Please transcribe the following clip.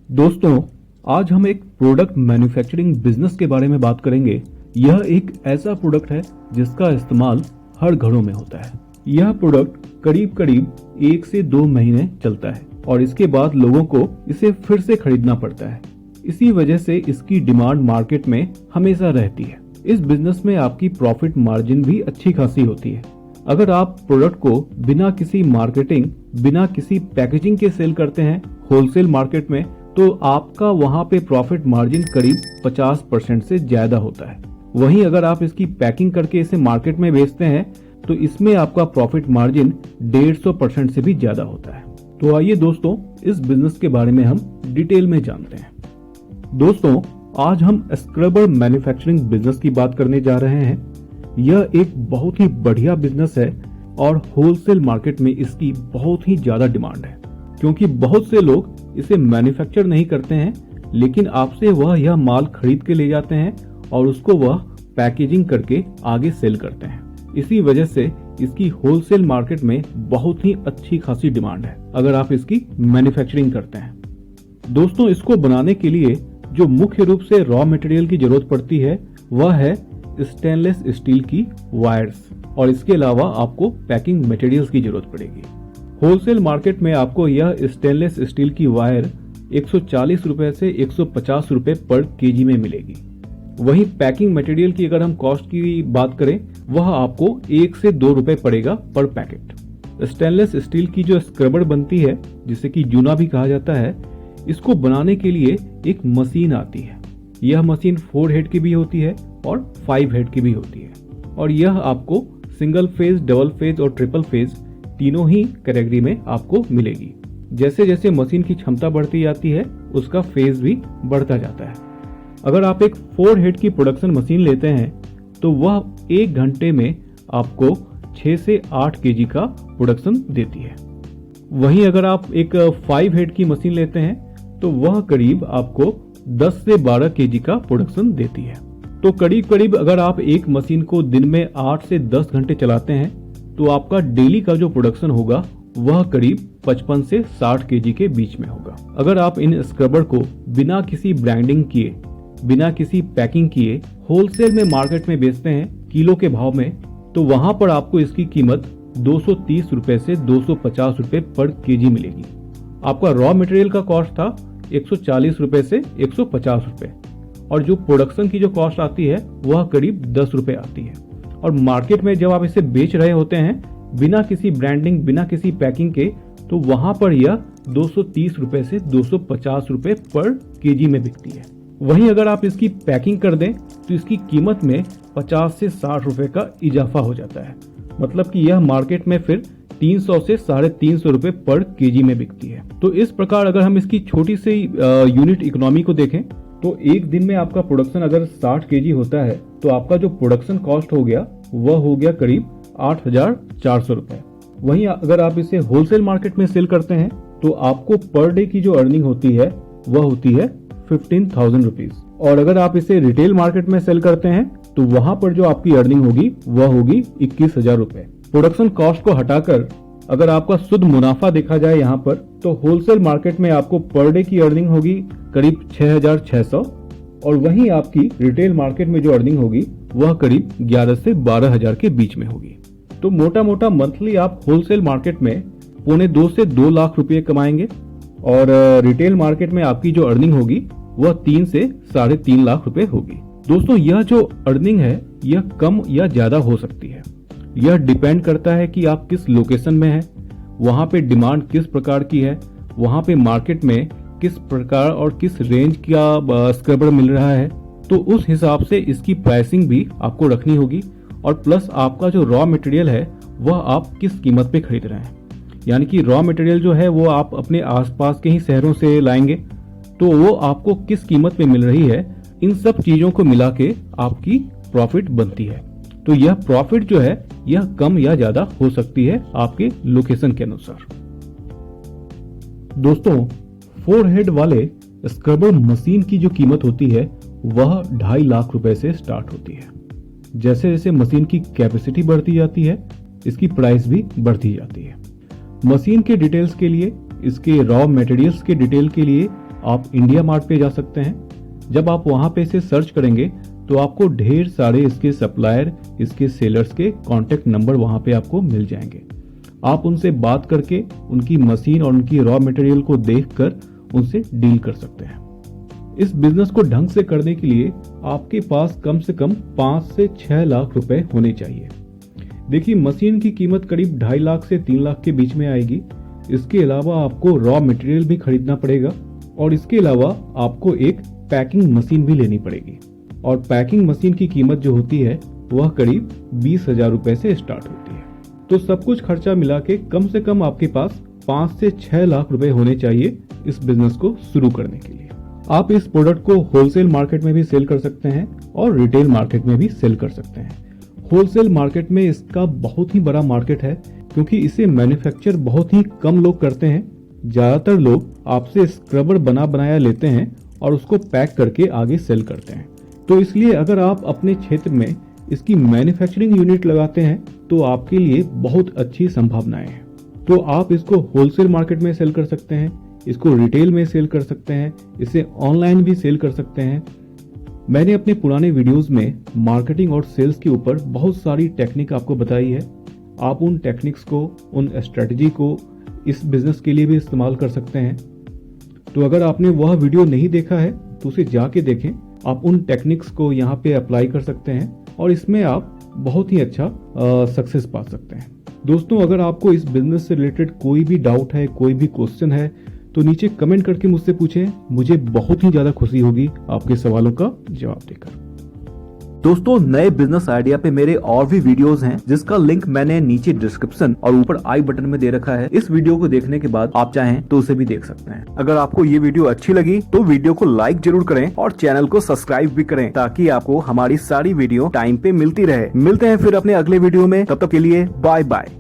दोस्तों, आज हम एक प्रोडक्ट मैन्युफैक्चरिंग बिजनेस के बारे में बात करेंगे। यह एक ऐसा प्रोडक्ट है जिसका इस्तेमाल हर घरों में होता है। यह प्रोडक्ट करीब करीब 1 से 2 महीने चलता है और इसके बाद लोगों को इसे फिर से खरीदना पड़ता है। इसी वजह से इसकी डिमांड मार्केट में हमेशा रहती है। इस बिजनेस में आपकी प्रॉफिट मार्जिन भी अच्छी खासी होती है। अगर आप प्रोडक्ट को बिना किसी मार्केटिंग, बिना किसी पैकेजिंग के सेल करते हैं होलसेल मार्केट में, तो आपका वहां पे प्रॉफिट मार्जिन करीब 50% से ज्यादा होता है। वहीं अगर आप इसकी पैकिंग करके इसे मार्केट में बेचते हैं तो इसमें आपका प्रॉफिट मार्जिन 150% से भी ज्यादा होता है। तो आइए दोस्तों, इस बिजनेस के बारे में हम डिटेल में जानते हैं। दोस्तों, आज हम स्क्रबर मैन्युफैक्चरिंग बिजनेस की बात करने जा रहे हैं। यह एक बहुत ही बढ़िया बिजनेस है और होलसेल मार्केट में इसकी बहुत ही ज्यादा डिमांड है, क्योंकि बहुत से लोग इसे मैन्युफैक्चर नहीं करते हैं, लेकिन आपसे वह यह माल खरीद के ले जाते हैं और उसको वह पैकेजिंग करके आगे सेल करते हैं। इसी वजह से इसकी होलसेल मार्केट में बहुत ही अच्छी खासी डिमांड है अगर आप इसकी मैन्युफैक्चरिंग करते हैं। दोस्तों, इसको बनाने के लिए जो मुख्य रूप से रॉ मटेरियल की जरूरत पड़ती है वह है स्टेनलेस स्टील की वायर्स, और इसके अलावा आपको पैकिंग मटेरियल्स की जरूरत पड़ेगी। होलसेल मार्केट में आपको यह स्टेनलेस स्टील की वायर 140 रुपए से 150 रुपए पर केजी में मिलेगी। वहीं पैकिंग मटेरियल की अगर हम कॉस्ट की बात करें, वह आपको 1 से 2 रुपए पड़ेगा पर पैकेट। स्टेनलेस स्टील की जो स्क्रबर बनती है, जिसे कि जूना भी कहा जाता है, इसको बनाने के लिए एक मशीन आती है। यह मशीन 4 हेड की भी होती है और 5 हेड की भी होती है, और यह आपको सिंगल फेज, डबल फेज और ट्रिपल फेज तीनों ही कैटेगरी में आपको मिलेगी। जैसे जैसे मशीन की क्षमता बढ़ती जाती है उसका फेज भी बढ़ता जाता है। अगर आप एक 4 हेड की प्रोडक्शन मशीन लेते हैं तो वह 1 घंटे में आपको 6 से 8 केजी का प्रोडक्शन देती है। वहीं अगर आप एक 5 हेड की मशीन लेते हैं तो वह करीब आपको 10 से 12 केजी का प्रोडक्शन देती है। तो करीब करीब अगर आप एक मशीन को दिन में 8 से 10 घंटे चलाते हैं तो आपका डेली का जो प्रोडक्शन होगा वह करीब 55 से 60 केजी के बीच में होगा। अगर आप इन स्क्रबर को बिना किसी ब्रांडिंग किए, बिना किसी पैकिंग किए होलसेल में मार्केट में बेचते हैं किलो के भाव में, तो वहां पर आपको इसकी कीमत 230 रुपए से 250 रुपए पर केजी मिलेगी। आपका रॉ मटेरियल का कॉस्ट था 140 रुपए से 150 रुपए, और जो प्रोडक्शन की जो कॉस्ट आती है वह करीब 10 रुपए आती है। और मार्केट में जब आप इसे बेच रहे होते हैं बिना किसी ब्रांडिंग, बिना किसी पैकिंग के, तो वहां पर यह 230 रुपए से 250 रुपए पर केजी में बिकती है। वहीं अगर आप इसकी पैकिंग कर दें तो इसकी कीमत में 50 से 60 रुपए का इजाफा हो जाता है। मतलब कि यह मार्केट में फिर 300 से 350 रुपए पर केजी में बिकती है। तो इस प्रकार अगर हम इसकी छोटी सी यूनिट इकोनॉमी को देखें तो एक दिन में आपका प्रोडक्शन अगर 60 केजी होता है तो आपका जो प्रोडक्शन कॉस्ट हो गया वह हो गया करीब 8,400 रुपए। वहीं अगर आप इसे होलसेल मार्केट में सेल करते हैं तो आपको पर डे की जो अर्निंग होती है वह होती है 15,000 रुपीज, और अगर आप इसे रिटेल मार्केट में सेल करते हैं तो वहां पर जो आपकी अर्निंग होगी वह होगी 21,000 रुपए। प्रोडक्शन कॉस्ट को हटाकर अगर आपका शुद्ध मुनाफा देखा जाए यहाँ पर, तो होलसेल मार्केट में आपको पर डे की अर्निंग होगी करीब 6,600, और वहीं आपकी रिटेल मार्केट में जो अर्निंग होगी वह करीब 11 से 12,000 के बीच में होगी। तो मोटा मोटा मंथली आप होलसेल मार्केट में 1.25 से 2 लाख रुपए कमाएंगे, और रिटेल मार्केट में आपकी जो अर्निंग होगी वह 3 से 3.5 लाख रुपए होगी। दोस्तों, यह जो अर्निंग है यह कम या ज्यादा हो सकती है। यह डिपेंड करता है कि आप किस लोकेशन में हैं, वहां पे डिमांड किस प्रकार की है, वहां पे मार्केट में किस प्रकार और किस रेंज का स्क्रबर मिल रहा है, तो उस हिसाब से इसकी प्राइसिंग भी आपको रखनी होगी। और प्लस आपका जो रॉ मटेरियल है वह आप किस कीमत पे खरीद रहे हैं, यानी कि रॉ मटेरियल जो है वो आप अपने आसपास के ही शहरों से लाएंगे तो वो आपको किस कीमत पे मिल रही है, इन सब चीजों को मिला के आपकी प्रॉफिट बनती है। तो यह प्रॉफिट जो है यह कम या ज्यादा हो सकती है आपके लोकेशन के अनुसार। दोस्तों, 4 हेड वाले स्क्रबर मशीन की जो कीमत होती है वह 2.5 लाख रुपए से स्टार्ट होती है। जैसे जैसे मशीन की कैपेसिटी बढ़ती जाती है इसकी प्राइस भी बढ़ती जाती है। मशीन के डिटेल्स के लिए, इसके रॉ मटेरियल्स के डिटेल के लिए आप इंडिया मार्ट पे जा सकते हैं। जब आप वहां पे इसे सर्च करेंगे तो आपको ढेर सारे इसके सप्लायर, इसके सेलर्स के कॉन्टेक्ट नंबर वहां पे आपको मिल जाएंगे। आप उनसे बात करके उनकी मशीन और उनकी रॉ मटेरियल को देखकर उनसे डील कर सकते हैं। इस बिजनेस को ढंग से करने के लिए आपके पास कम से कम 5 से 6 लाख रुपए होने चाहिए। देखिए, मशीन की कीमत करीब 2.5 लाख से 3 लाख के बीच में आएगी। इसके अलावा आपको रॉ मटेरियल भी खरीदना पड़ेगा और इसके अलावा आपको एक पैकिंग मशीन भी लेनी पड़ेगी। और पैकिंग मशीन की कीमत जो होती है वह करीब 20,000 रुपए से स्टार्ट होती है। तो सब कुछ खर्चा मिला के कम से कम आपके पास 5 से 6 लाख रुपए होने चाहिए इस बिजनेस को शुरू करने के लिए। आप इस प्रोडक्ट को होलसेल मार्केट में भी सेल कर सकते हैं और रिटेल मार्केट में भी सेल कर सकते हैं। होलसेल मार्केट में इसका बहुत ही बड़ा मार्केट है क्योंकि इसे मैन्युफैक्चर बहुत ही कम लोग करते हैं। ज्यादातर लोग आपसे स्क्रबर बना बनाया लेते हैं और उसको पैक करके आगे सेल करते हैं। तो इसलिए अगर आप अपने क्षेत्र में इसकी मैन्युफैक्चरिंग यूनिट लगाते हैं तो आपके लिए बहुत अच्छी संभावनाएं हैं। तो आप इसको होलसेल मार्केट में सेल कर सकते हैं, इसको रिटेल में सेल कर सकते हैं, इसे ऑनलाइन भी सेल कर सकते हैं। मैंने अपने पुराने वीडियोस में मार्केटिंग और सेल्स के ऊपर बहुत सारी टेक्निक आपको बताई है। आप उन टेक्निक्स को, उन स्ट्रेटजी को इस बिजनेस के लिए भी इस्तेमाल कर सकते हैं। तो अगर आपने वह वीडियो नहीं देखा है तो उसे जाके देखें। आप उन टेक्निक्स को यहाँ पे अप्लाई कर सकते हैं और इसमें आप बहुत ही अच्छा सक्सेस पा सकते हैं। दोस्तों, अगर आपको इस बिजनेस से रिलेटेड कोई भी डाउट है, कोई भी क्वेश्चन है तो नीचे कमेंट करके मुझसे पूछें। मुझे बहुत ही ज्यादा खुशी होगी आपके सवालों का जवाब देकर। दोस्तों, नए बिजनेस आइडिया पे मेरे और भी वीडियोस हैं जिसका लिंक मैंने नीचे डिस्क्रिप्शन और ऊपर आई बटन में दे रखा है। इस वीडियो को देखने के बाद आप चाहें तो उसे भी देख सकते हैं। अगर आपको ये वीडियो अच्छी लगी तो वीडियो को लाइक जरूर करें और चैनल को सब्सक्राइब भी करें ताकि आपको हमारी सारी वीडियो टाइम पे मिलती रहे। मिलते हैं फिर अपने अगले वीडियो में, तब तक के लिए बाय बाय।